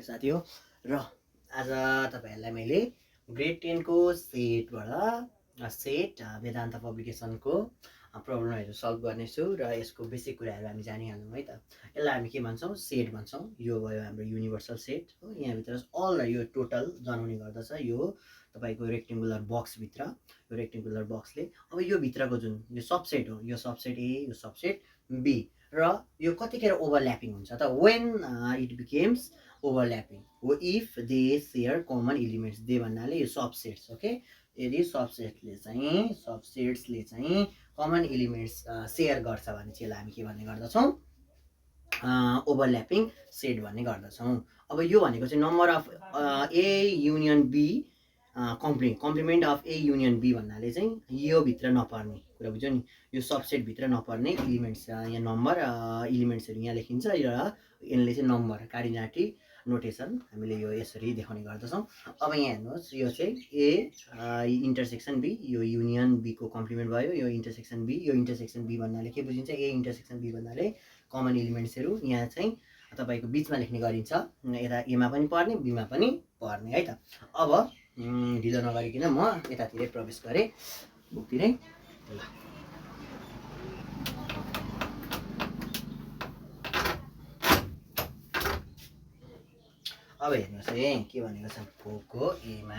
Okay साथी हो र आज तपाईहरुलाई मैले ग्रेड 10 को सेट वेदान्त पब्लिकेसनको प्रब्लमहरु सल्भ गर्नेछु र यसको बेसिक कुराहरु हामी जानिहालौं है त। यसलाई हामी के भन्छौं, सेट भन्छौं। यो भयो हाम्रो युनिभर्सल सेट हो। यहाँ भित्र अल यो टोटल जनाउने गर्दछ यो तपाईको रेक्टेंगुलर बक्स भित्र। यो रेक्टेंगुलर बक्सले अब यो भित्रको जुन यो सबसेट हो, यो सबसेट ए, यो सबसेट बी र यो कतिखेर ओभरल्यापिङ हुन्छ त, व्हेन इट बिकेम्स ओभरल्यापिङ हो if they share common elements. They भन्नाले यो सबसेट्स ओके। यदि सबसेट्सले चाहिँ कमन एलिमेन्ट्स शेयर गर्छ भने चाहिँ हामी के भन्ने गर्दछौं, ओभरल्यापिङ सेट भन्ने गर्दछौं। अब यो भनेको चाहिँ number of A union B complement of A union B भन्नाले चाहिँ यो भित्र नपर्ने कुरा बुझ्यो नि। यो सबसेट भित्र नपर्ने एलिमेन्ट्स यहाँ नम्बर एलिमेन्ट्सहरु यहाँ लेखिन्छ र यसले चाहिँ नम्बर कार्डिनाटी नोटेसन हामीले यो यसरी देखाउने गर्दछौं। अब यहाँ हेर्नुहोस्, यो चाहिँ ए इन्टरसेक्सन बी, यो युनियन बी को कम्प्लिमेन्ट भयो। यो इन्टरसेक्सन बी, यो इन्टरसेक्सन बी भन्नाले के बुझिन्छ, ए इन्टरसेक्सन बी भन्नाले कमन एलिमेन्ट्सहरु यहाँ चाहिँ तपाईको बीचमा लेख्ने गरिन्छ। यता ए मा पनि पर्ने, बी मा पनि पर्ने है त। अब ढिलो नगरिकन म यतातिरै प्रवेश गरे बुकतिरै। ल अब हेर्नुहोस् है के भनेको छ, फोको ए मा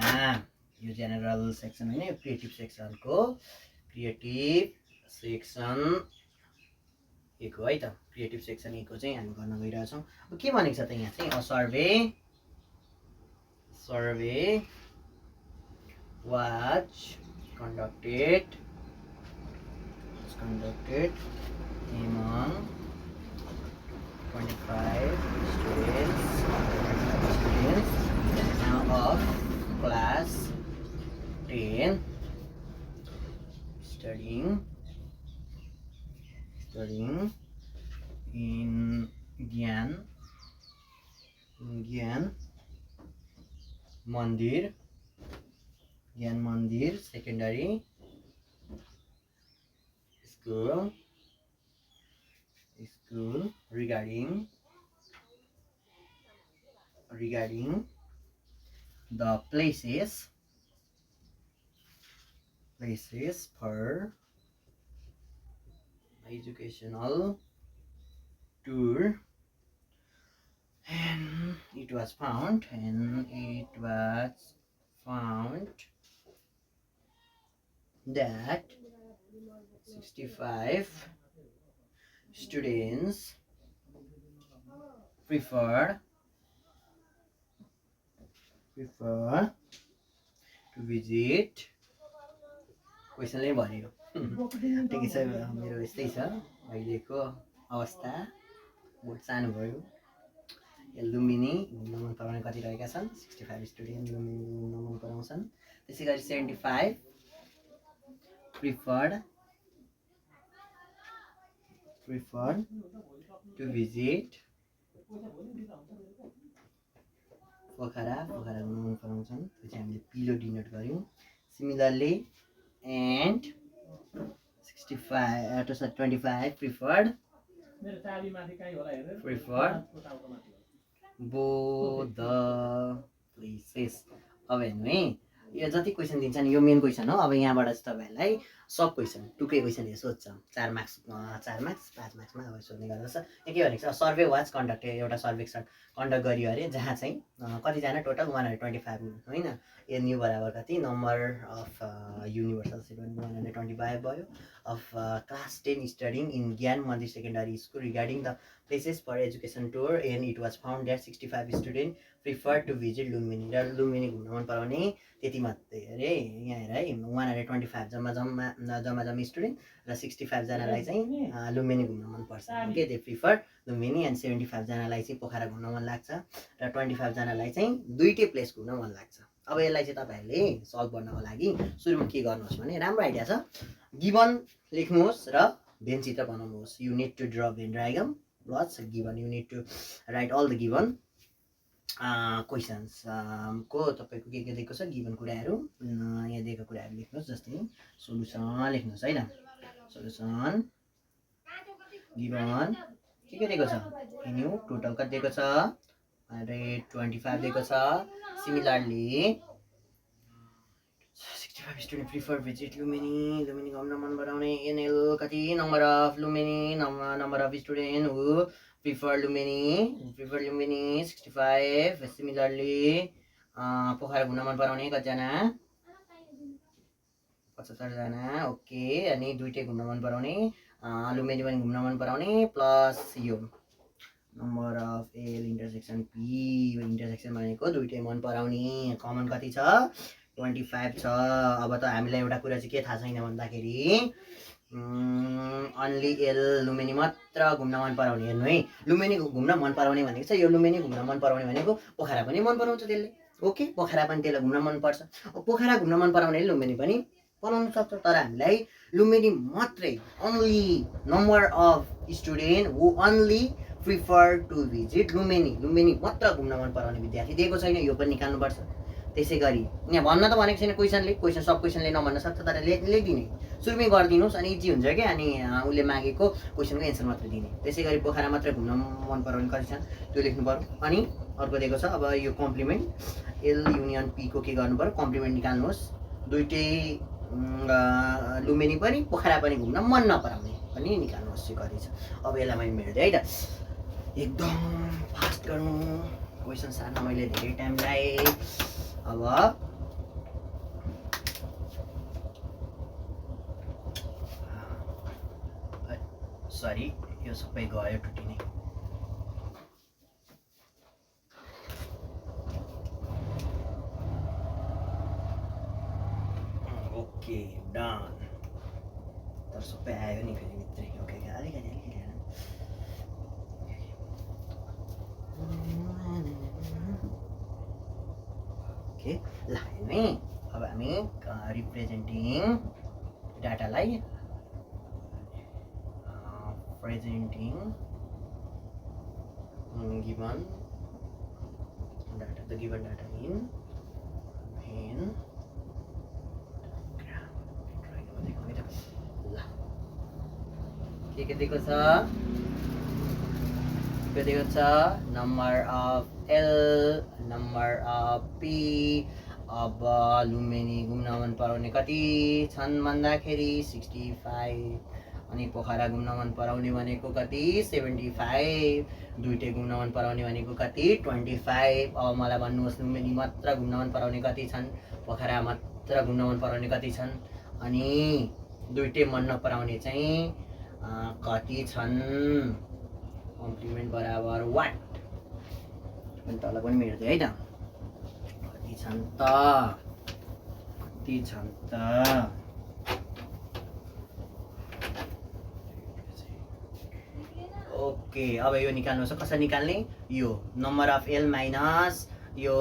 यो जेनरल सेक्सन हैन, यो क्रिएटिभ सेक्सनको क्रिएटिभ सेक्सन ए को है त। क्रिएटिभ सेक्सन ए को चाहिँ हामी गर्न गइरहेका छौं। अब के भनेको छ त यहाँ चाहिँ survey was conducted among 25 students of class 10 studying in Gyan Mandir Secondary School regarding the places for educational tour, and it was found that 65 students prefer to visit क्वेसनले भन्यो। ठिकै छ, मेरो यस्तै छ अहिलेको अवस्था, बहुत सानो भयो। लुम्बिनी घुम्न मन पराउने कति रहेका छन्, 65 स्टुडेन्ट लुम्बिनी घुम्न मन पराउँछन्। त्यसैगरी 75 preferred to visit पोखरा घुम्न मन पराउँछन्। त्यो चाहिँ हामीले पिलो डिनोट गर्यौं। Similarly and 25 preferred both the places। अब हेर्नु है, यो जति क्वेसन दिन्छ नि यो मेन क्वेसन हो। अब यहाँबाट चाहिँ तपाईहरुलाई सब क्वेसन टुकै क्वेसनले सोध्छ। 4 मार्क्स 5 मार्क्समा अब सोध्ने गर्दछ। यहाँ के भनेको छ, सर्वे वाज कन्डक्टेड, एउटा सर्वेक्षण कन्डक्ट गरियो अरे, जहाँ चाहिँ कतिजना टोटल 125 हैन। एन यु बराबर कति, नम्बर अफ युनिभर्सल सेट 125 भयो। Of class 10 studying in Gyan Mandir secondary school regarding the places for education tour, and it was found that 65 student prefer to visit Lumbini. र लुम्बिनी घुम्न मन पराउने त्यति मात्रै अरे। यहाँ हेर है, 125 जम्मा स्टुडेन्ट र 65 जनालाई चाहिँ लुम्बिनी घुम्न मन पर्छ। Okay, they prefer Lumbini. And 75 जनालाई चाहिँ पोखरा घुम्न मन लाग्छ र 25 जनालाई चाहिँ दुईटै प्लेस घुम्न मन लाग्छ। अब यसलाई चाहिँ तपाईहरुले सल्भ गर्नको लागि सुरुमा के गर्नुहोस् भने, राम्रो आइडिया छ, गिवन लेख्नुहोस् र भेन चित्र बनाउनुहोस्। You need to draw Venn diagram plus given. You need to write all the given questions को तपाईको के दिएको छ, गिवन कुराहरु यहाँ दिएको कुराहरु लेख्नुहोस्। जस्तै सोलुसन लेख्नुहोस् हैन, सोलुसन गिवन के दिएको छ, न्यू टोटल कति दिएको छ 125 दिएको छ। Similarly 65 student prefer visit Lumbini घुम्न मन पराउने एनएल कति number of Lumbini number of student who prefer Lumbini 65 similarly Pokhara घुम्न मन पराउने कतिजना 75 जना ओके अनि दुईटै घुम्न मन पराउने लुम्बिनी पनि घुम्न मन पराउने प्लस यो number of L intersection P intersection भनेको दुईटै मन पराउने कमन कति छ 25 छ। अब त हामीलाई एउटा कुरा चाहिँ के थाहा छैन भन्दाखेरि अन्ली एल लुम्बिनी मात्र घुम्न मन पराउने हेर्नु है लुम्बिनी घुम्न मन पराउने भनेको छ यो लुम्बिनी घुम्न मन पराउने भनेको पोखरा पनि मन पराउँछ त्यसले ओके पोखरा पनि त्यसलाई घुम्न मन पर्छ पोखरा घुम्न मन पराउनेले लुम्बिनी पनि पराउन सक्छ तर हामीलाई लुम्बिनी मात्रै only number of student who only prefer to visit Lumbini मात्र घुम्न मन पराउने विद्यार्थी दिएको छैन यो पनि निकाल्नुपर्छ। त्यसै गरी यहाँ भन्न त भनेको छैन क्वेसन सब क्वेसनले नभन्न सक्छ तर लेखिदिने सुरुमै गरिदिनुहोस् अनि इजी हुन्छ क्या अनि उसले मागेको क्वेसनको एन्सर मात्र दिने। त्यसै गरी पोखरा मात्र घुम्न मन पराउने कति छन् त्यो लेख्नु पर्यो। अनि अर्को दिएको छ अब यो कम्प्लिमेन्ट एल युनियन पी को के गर्नु पर्यो कम्प्लिमेन्ट निकाल्नुहोस् दुईटै लुम्बिनी पनि पोखरा पनि घुम्न मन नपराउने पनि निकाल्नुहोस् यो गरी छ। अब यसलाई मैले मेट्दै है त एकदम फास्ट गर्नु क्वेसन सार्न मैले धेरै टाइम लगाएँ। अब सरी यो सबै गयो टुटिने ओके डन तर सबै आयो नि फेरि भित्रै ओके अलिकति ओके ल हेर्नु अब हामी रिप्रेजेन्टिङ डाटालाई presenting given data the given data in Venn ल के दिएको छ number of L number of P अब लुम्बिनी घुम्न मन पराउने कति छन् भन्दाखेरि 65 अनि पोखरा घुम्न मन पराउने भनेको कति 75 दुईटै घुम्न मन पराउने भनेको कति 25 अब मलाई भन्नुहोस् लुम्बिनी मात्र घुम्न मन पराउने कति छन् पोखरा मात्र घुम्न मन पराउने कति छन् अनि दुईटै मन नपराउने चाहिँ कति छन् कम्प्लिमेन्ट बराबर वाट अनि तल पनि मेट्दै है त कति छन् त ओके अब यो निकाल्नुहोस् कसरी निकाल्ने यो नम्बर अफ एल माइनस यो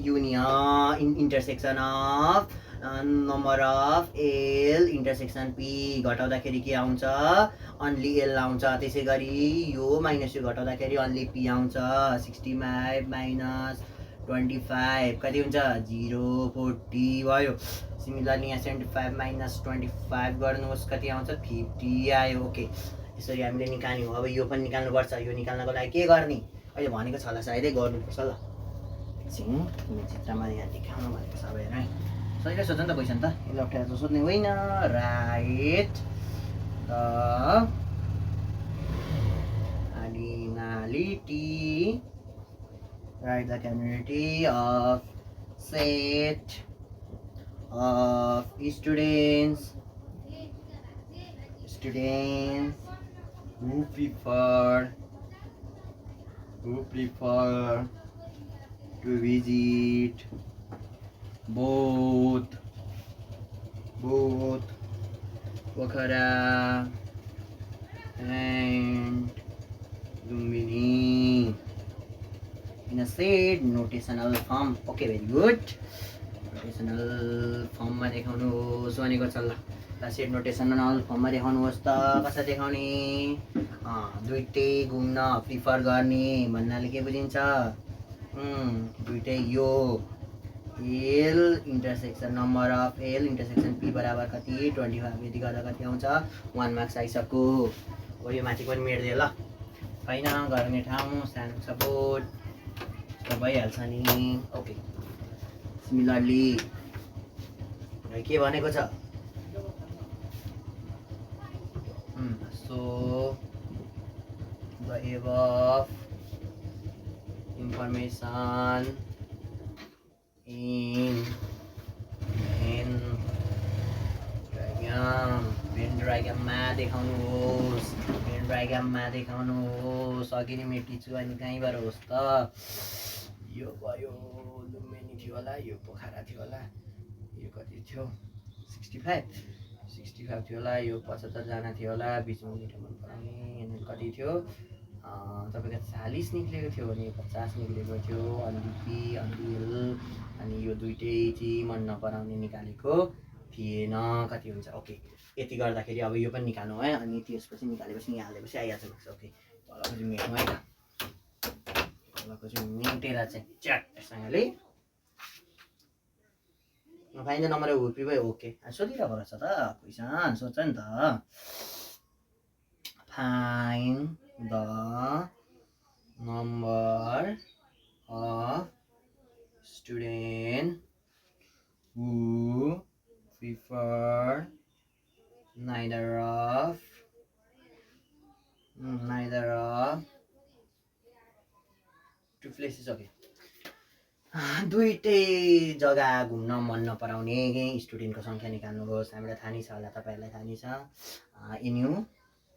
union intersection of number of L intersection P घटाउँदाखेरि के आउँछ अन्ली एल आउँछ। त्यसै गरी यो माइनस यो घटाउँदाखेरि अन्ली पी आउँछ 65 माइनस 25 कति हुन्छ 040 भयो। सिमिलरली यहाँ 75 माइनस 25 गर्नुहोस् कति आउँछ 50 आयो। ओके यसरी हामीले निकाल्यौँ। अब यो पनि निकाल्नुपर्छ। यो निकाल्नको लागि के गर्ने अहिले भनेको छ होला सायदै गर्नुपर्छ ल एकछिन चित्रमा यहाँ देखाउनु भनेको छ। अब हेर है सहीले सोध्छ नि त क्वेसन त यसले अप्ठ्यारो त सोध्ने होइन। Right the cardinality of set of students who prefer to visit both Pokhara and Lumbini in a set notational form. Okay, very good. Notational form मा देखाउनुहोस् भनेको छ। ल सेट नोटेसनल फर्ममा देखाउनुहोस् त कसरी देखाउने दुईटै घुम्न प्रिफर गर्ने भन्नाले के बुझिन्छ दुईटै यो L intersection number of L intersection P बराबर कति 25 यदि गर्दा कति आउँछ 1 मार्क्स आइसक्यो। हो यो माथि पनि मेट्दियो ल छैन गर्ने ठाउँ सानो सपोर्ट त भइहाल्छ नि ओके सिमिलरली के भनेको छ so the above information in Venn diagramमा देखाउनुहोस् Venn diagramमा देखाउनुहोस् अघि नै मेटिछु अनि कहीँबाट होस् त यो भयो लुम्बिनी थियो होला यो पोखरा थियो होला यो कति थियो 65 थियो होला यो 75 जना थियो होला बिचमा मिठो मन पराउने अनि कति थियो तपाईँको 40 निक्लेको थियो भने 50 निक्लेको थियो अलिपी अलिल अनि यो दुइटै चाहिँ मन नपराउने निकालेको थिएन कति हुन्छ ओके यति गर्दाखेरि अब यो पनि निकाल्नु है अनि त्यसपछि निकालेपछि यहाँ हालेपछि आइहाल्छ ओके तलको चाहिँ मेट्नु है त तलको चाहिँ मेटेर चाहिँ च्याटसँगले find the number of people okay सोधिरहेको रहेछ त क्वेसन सोध्छ नि त find the number of student who prefer neither of two places okay दुईटै जग्गा घुम्न मन नपराउने स्टुडेन्टको सङ्ख्या निकाल्नुहोस् हामीलाई थाहा नै छ होला तपाईँहरूलाई थाहा नै छ एनयु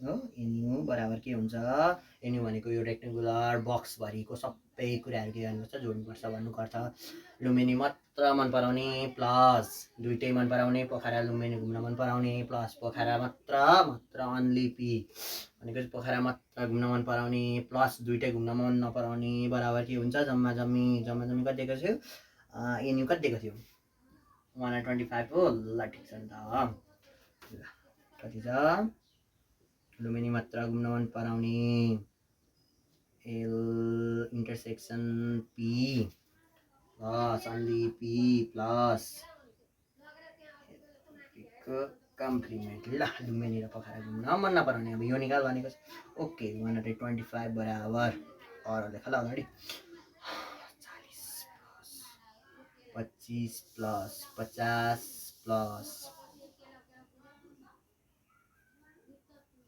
हो एनयु बराबर के हुन्छ एनयु भनेको यो रेक्टेङ्गुलर बक्सभरिको सबै कुराहरू के गर्नुपर्छ जोड्नुपर्छ भन्नुपर्छ लुम्बिनी मात्र मन पराउने प्लस दुईटै मन पराउने पोखरा लुम्बिनी घुम्न मन पराउने प्लस पोखरा मात्र अन्ली पी भनेको पोखरा मात्र घुम्न मन पराउने प्लस दुईटै घुम्न मन नपराउने बराबर के हुन्छ जम्मा जम्मी कति दिएको थियो एनयु कति दिएको थियो 125 हो ल ठिक छ नि त कति छ लुम्बिनी मात्र घुम्न मन पराउने L intersection P plus only P plus complement L Lumbini र पोखरा घुम्न मन नपराउने अब यो निकाल भनेको ओके 125 बराबर अरू लेख ल अगाडि 25 प्लस 50 प्लस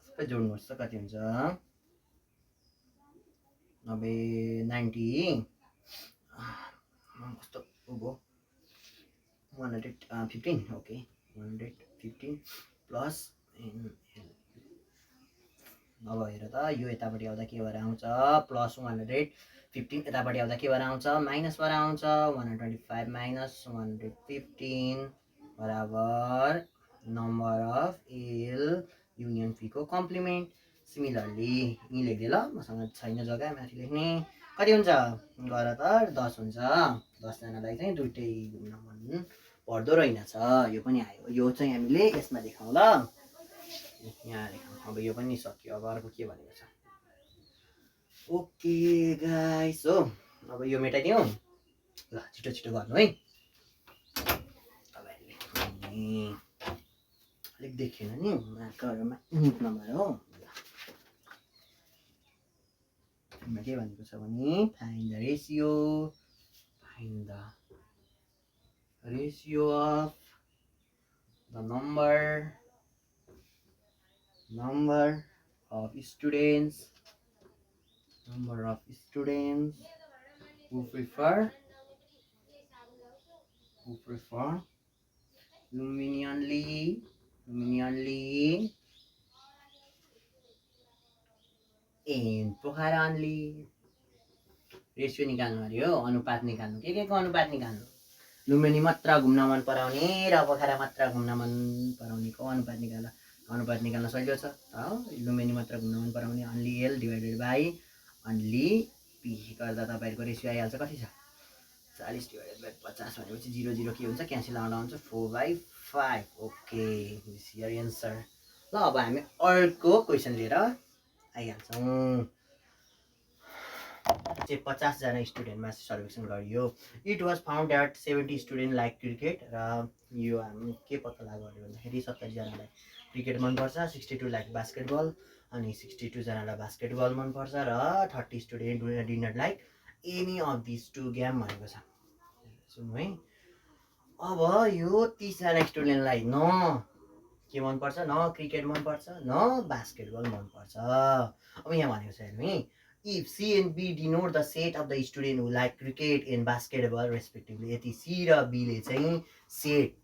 सबै जोड्नुहोस् त कति हुन्छ 90 कस्तो हो 115 ओके 115 प्लस नभएर त यो यतापट्टि आउँदा के भएर आउँछ प्लस 115 यतापट्टि आउँदा के भएर आउँछ माइनस भएर आउँछ 125 माइनस 115 बराबर number of L union P को कम्प्लिमेन्ट सिमिलरली यहीँ लेख्दै ल मसँग छैन जग्गा माथि लेख्ने कति हुन्छ गर त 10 हुन्छ 10 जनालाई चाहिँ दुईटै घुम्न मन पर्दो रहेनछ यो पनि आयो यो चाहिँ हामीले यसमा देखाउँ ल यहाँ देखाउँ अब यो पनि सक्यो अब अर्को के भनेको छ ओके गाइस हो अब यो मेटाइदिउँ ल छिटो छिटो गर्नु है तपाईँहरूले अलिक देखेन नि मार्करमा नम्बर हो के भनेको छ भने find the ratio of the number of students who prefer luminally and Pokhara only ratio निकाल्नु पर्यो अनुपात निकाल्नु के को अनुपात निकाल्नु लुम्बिनी मात्र घुम्न मन पराउने र पोखरा मात्र घुम्न मन पराउनेको अनुपात निकाल्न सजिलो छ लुम्बिनी मात्र घुम्न मन पराउने only L divided by only P गर्दा तपाईँहरूको रेसियो आइहाल्छ कति छ 40 डिभाइडेड बाई 50 भनेपछि 0 0 के हुन्छ क्यान्सल आउँदा हुन्छ 4/5 ओके दिस योर एन्सर ल अब हामी अर्को क्वेसन लिएर आइहाल्छौँ चाहिँ 50 जना स्टुडेन्टमा सर्वेक्षण गरियो it was found that 70 student like cricket र यो हामी के पत्ता लाग्यो भन्दाखेरि 70 जनालाई क्रिकेट मनपर्छ 62 लाइक बास्केटबल अनि 62 जनालाई बास्केटबल मनपर्छ र 30 student dinner like any of this two game भनेको छ। सुन्नु है, अब यो 30जना स्टुडेन्टलाई न के मनपर्छ, न क्रिकेट मनपर्छ, न बास्केटबल मनपर्छ। अब यहाँ भनेको छ हेर्नु है, if C and B denote the set of the student who like cricket and basketball respectively, यति सी र बीले चाहिँ सेट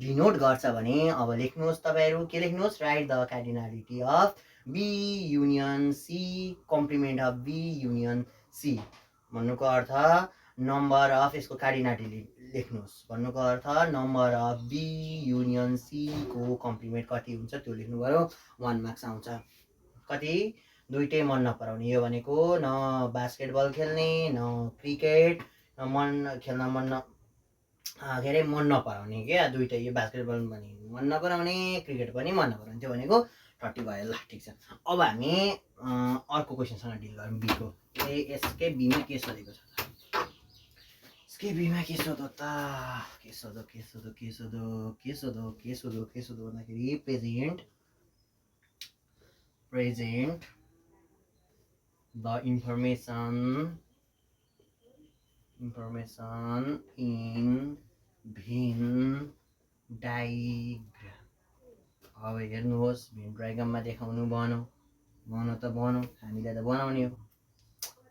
डिनोट गर्छ भने अब लेख्नुहोस् तपाईँहरू, के लेख्नुहोस्, write the cardinality of B union C complement of B union C. भन्नुको अर्थ नम्बर अफ, यसको कार्डिनालिटी लेख्नुहोस्, भन्नुको अर्थ number of B union C को कम्प्लिमेन्ट कति हुन्छ त्यो लेख्नु पऱ्यो, 1 मार्क्स आउँछ। कति, दुइटै मन नपराउने, यो भनेको न बास्केटबल खेल्ने न क्रिकेट खेल्न मन के अरे मन नपराउने क्या, दुइटै, यो बास्केटबल पनि मन नपराउने क्रिकेट पनि मन नपराउने, त्यो भनेको 30 भयो। ल ठिक छ, अब हामी अर्को क्वेसनसँग डिल गरौँ, बीको। यसकै बीमा के सोधेको छ त, यसकै बीमा के सोधो त, के सोधो भन्दाखेरि present the information in van diagram. अब हेर्नुहोस्, भेन डायग्राममा देखाउनु, बनाऊ त बनाऊ, हामीलाई त बनाउने हो,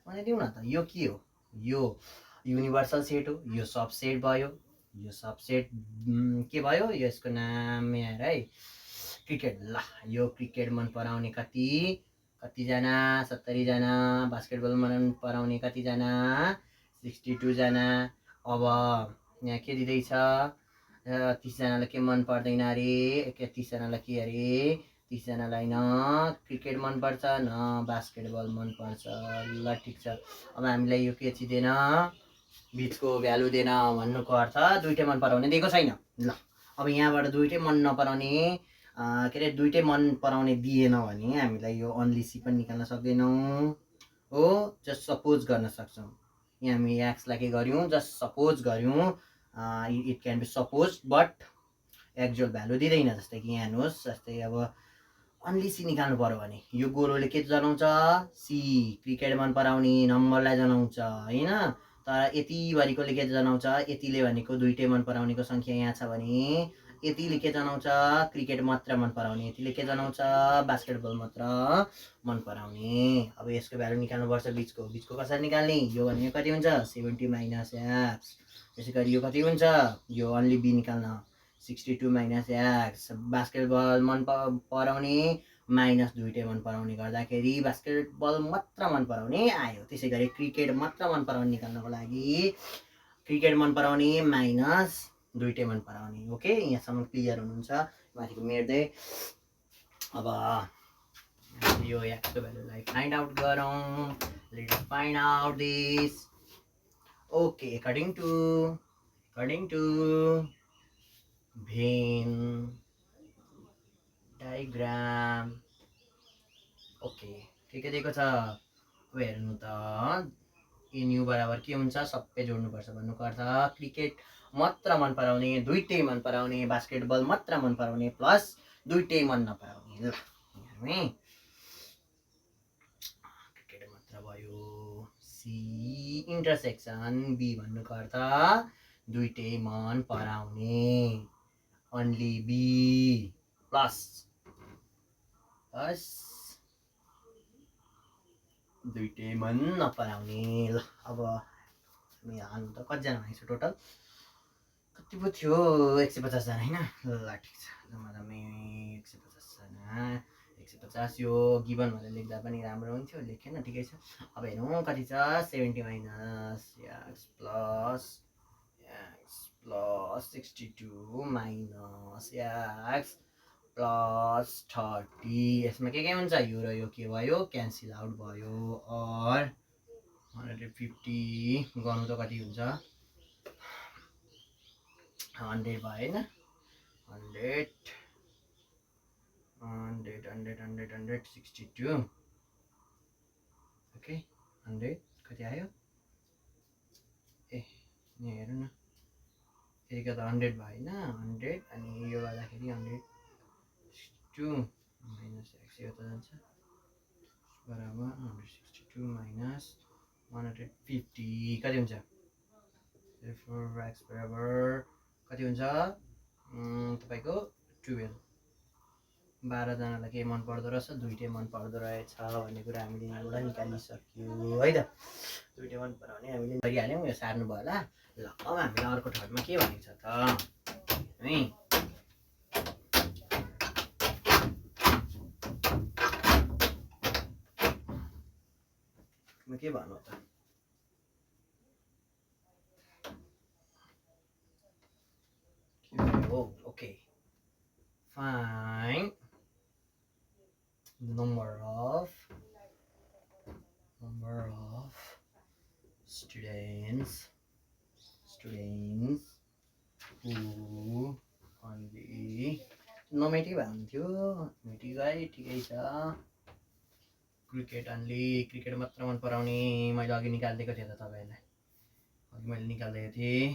बनाइदिउँ न त। यो के हो, यो युनिभर्सल सेट हो, यो सबसेट भयो, यो सबसेट के भयो, यसको नाम यहाँ है क्रिकेट। ल यो क्रिकेट मन पराउने कतिजना, 70 जना, बास्केटबल मन पराउने कतिजना, 62 जना। अब यहाँ के दिँदैछ, 30 जनालाई के मन पर्दैन अरे, 31 जनालाई के अरे, 30 जनालाई न क्रिकेट मनपर्छ न बास्केटबल मनपर्छ। ल ठिक छ, अब हामीलाई यो के दिँदैन, बिचको भ्यालु दिएन, भन्नुको अर्थ दुइटै मन पराउने दिएको छैन। ल अब यहाँबाट दुइटै मन नपराउने के अरे दुइटै मन पराउने दिएन भने हामीलाई यो अन्ली सी पनि निकाल्न सक्दैनौँ हो, जस्ट सपोज गर्न सक्छौँ। यहाँ हामी एक्सलाई के गऱ्यौँ, जस्ट सपोज गऱ्यौँ, it can be suppose but actual value दिँदैन। जस्तै कि यहाँ हेर्नुहोस्, जस्तै अब अन्ली सी निकाल्नु पर्यो भने यो गोलोले के जनाउँछ, सी क्रिकेट मन पराउने नम्बरलाई जनाउँछ होइन, तर यतिभरिकोले के जनाउँछ, यतिले भनेको दुइटै मन पराउनेको सङ्ख्या यहाँ छ भने यतिले के जनाउँछ, क्रिकेट मात्र मन पराउने, यतिले के जनाउँछ, बास्केटबल मात्र मन पराउने। अब यसको भ्यालु निकाल्नुपर्छ, बिचको कसरी निकाल्ने, यो भनेको कति हुन्छ, 70 माइनस एक्स। त्यसै गरी यो कति हुन्छ, यो अन्ली बी निकाल्न 62 माइनस एक्स, बास्केटबल मन पराउने माइनस दुइटै मन पराउने गर्दाखेरि बास्केटबल मात्र मन पराउने आयो। त्यसै गरी क्रिकेट मात्र मन पराउने निकाल्नको लागि क्रिकेट मन पराउने माइनस दुइटै मन पराउने। ओके, यहाँसम्म क्लियर हुनुहुन्छ, माथिको मेट्दै। अब यो एक्सको भ्यालुलाई फाइन्ड आउट गरौँ, let's find out this. Okay, according to Venn diagram. Okay, के दिएको छ, अब हेर्नु त, एनयु बराबर के हुन्छ, सबै जोड्नुपर्छ, भन्नुको अर्थ क्रिकेट मात्र मन पराउने, दुइटै मन पराउने, बास्केटबल मात्र मन पराउने प्लस दुइटै मन नपराउने। ल क्रिकेट मात्र भयो, सी इन्टरसेक्सन बी भन्नुको अर्थ दुइटै मन पराउने, अन्ली बी प्लस दुइटै मन नपराउने। ल अब हामी हाल्नु त कतिजना भनेको छु, टोटल कति पो थियो, 150 जना होइन। ल ठिक छ, जम्मै 150 जना, 150 यो गिभन भनेर लेख्दा पनि राम्रो हुन्थ्यो, लेखेन, ठिकै छ। अब हेरौँ कति छ, 70 minus x plus 62 minus x plus 30, यसमा के हुन्छ, यो र यो के भयो, क्यान्सल आउट भयो, और 150 गर्नु त कति हुन्छ, 100 भयो होइन, 100 ओके, 100 कति आयो, ए यहाँ हेर्नु न, यतिको त 100 भयो होइन, 100 अनि यो गर्दाखेरि 162 माइनस एक्स, यो त जान्छ बराबर 162 माइनस 150 कति हुन्छ? 4x बराबर कति हुन्छ? तपाईँको 12। 12जनालाई के मन पर्दो रहेछ? दुईटै मन पर्दो रहेछ भन्ने कुरा हामीले यहाँबाट निकालिसक्यौँ है त। दुईटै मन पराउने हामीले गरिहाल्यौँ। यो सार्नु भयो होला। ल अब हामीले अर्को ठाउँमा के भनेको छ त है, म के भन्नु त, okay, find number of students who only नमेटी भए हुन्थ्यो, मेटीकै ठिकै छ। क्रिकेट अन्ली, क्रिकेट मात्र मन पराउने मैले अघि निकालिदिएको थिएँ त तपाईँलाई, अघि मैले निकालिदिएको थिएँ।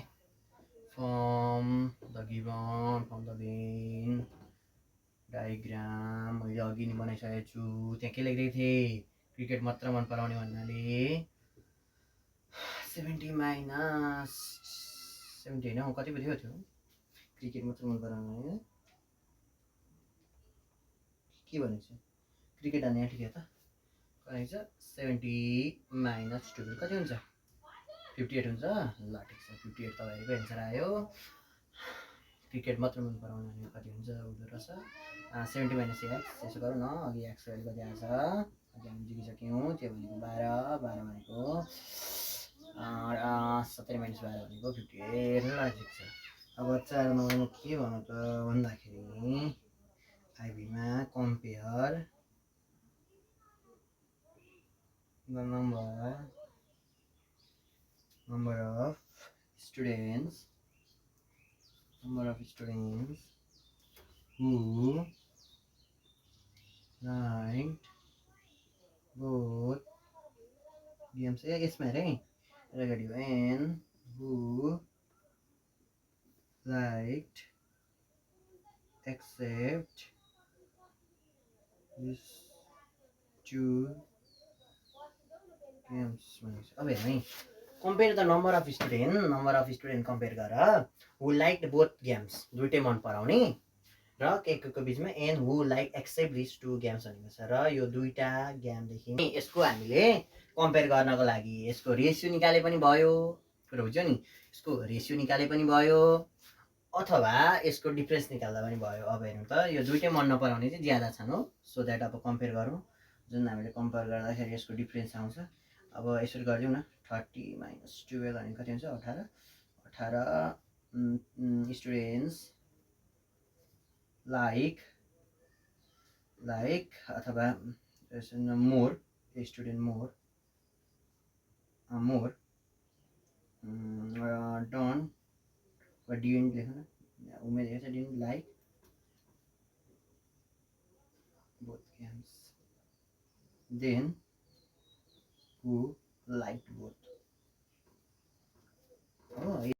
फ्रम द भेन डायग्राम मैले अघि नै बनाइसकेको छु। त्यहाँ के लेख्दै थिएँ? क्रिकेट मात्र मन पराउने भन्नाले 70 माइनस 70 होइन, कति पो थियो त्यो? क्रिकेट मात्र मन पराउने के भनेको छ? क्रिकेट हान्ने ठिकै त कति छ? 70 माइनस 12 कति हुन्छ? 58 हुन्छ। ल ठिक छ, 58 तपाईँको एन्सर आयो। क्रिकेट मात्र मन पराउने कति हुन्छ हुँदो रहेछ? 70 माइनस एक्स, त्यसो गरौँ न। अघि एक्स भ्यालु कति आएछ? अघि हामी जिकिसक्यौँ। त्यो भनेको 12 भनेको 70 माइनस 12 भनेको 58। ल ठिक छ। अब 4 नम्बरमा के भनौँ त भन्दाखेरि आइबीमा compare the number of students who liked both games. यसमा हेर है, negative n who liked except these two games. अब हेर है, compare the number of student compare गर हु लाइक बोथ गेम्स, दुइटै मन पराउने र केको बिचमा and who like except this two games भनेको छ। र यो दुईटा गेमदेखि यसको हामीले कम्पेयर गर्नको लागि यसको रेसियो निकाले पनि भयो, कुरो बुझ्यो नि, यसको रेसियो निकाले पनि भयो अथवा यसको डिफ्रेन्स निकाल्दा पनि भयो। अब हेर्नु त, यो दुइटै मन नपराउने चाहिँ ज्यादा छन् हो, सो द्याट अब कम्पेयर गरौँ। जुन हामीले कम्पेयर गर्दाखेरि यसको डिफ्रेन्स आउँछ। अब यसरी गरिदिउँ न, 30 माइनस 12 भनेको कति हुन्छ? 18 स्टुडेन्ट्स लाइक अथवा मोर स्टुडेन्ट मोर डोन्ट वा डिडन्ट लेख्नु न, उमेर लेखेको छ didn't like both games then who like both हो।